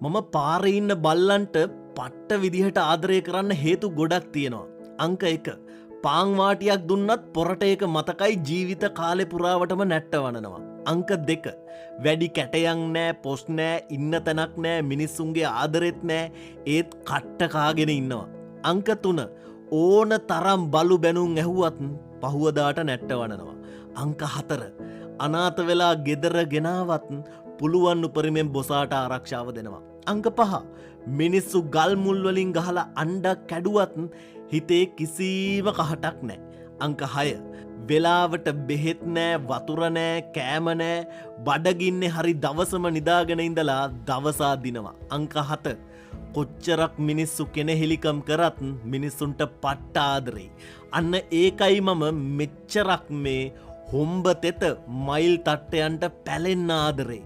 මම පාරේ ඉන්න බල්ලන්ට පට්ට විදිහට ආදරය කරන්න හේතු ගොඩක් තියෙනවා. අංක 1. පාන් වාටියක් දුන්නත් පොරට ඒක මතකයි ජීවිත කාලේ පුරාවටම නැට්ටවනවා. අංක 2. වැඩි කැටයන් නෑ, පොස් නෑ, ඉන්න තැනක් නෑ, මිනිස්සුන්ගේ ආදරෙත් නෑ, ඒත් කට්ට කාගෙන ඉන්නවා. අංක 3. ඕන තරම් බලු බැනුම් ඇහුවත් පහුවදාට නැට්ටවනවා. අංක 4. අනාථ වෙලා ගෙදර ගෙනාවත් පුළුවන් උපරිමෙන් බොසාට ආරක්ෂාව දෙනවා. අංක 5. මිනිස්සු ගල් මුල් වලින් ගහලා අණ්ඩක් කැඩුවත් හිතේ කිසිම කහටක් නැහැ. අංක 6. වෙලාවට බෙහෙත් නෑ, වතුර නෑ, කෑම නෑ, බඩගින්නේ හරි දවසම නිදාගෙන ඉඳලා දවසා දිනවා. අංක 7. කොච්චරක් මිනිස්සු කෙනෙහිලිකම් කරත් මිනිස්සුන්ට පට්ට ආදරේ. අන්න ඒකයි මම මෙච්චරක් මේ හොම්බ තෙත මයිල් තට්ටයන්ට පැලෙන්න ආදරේ.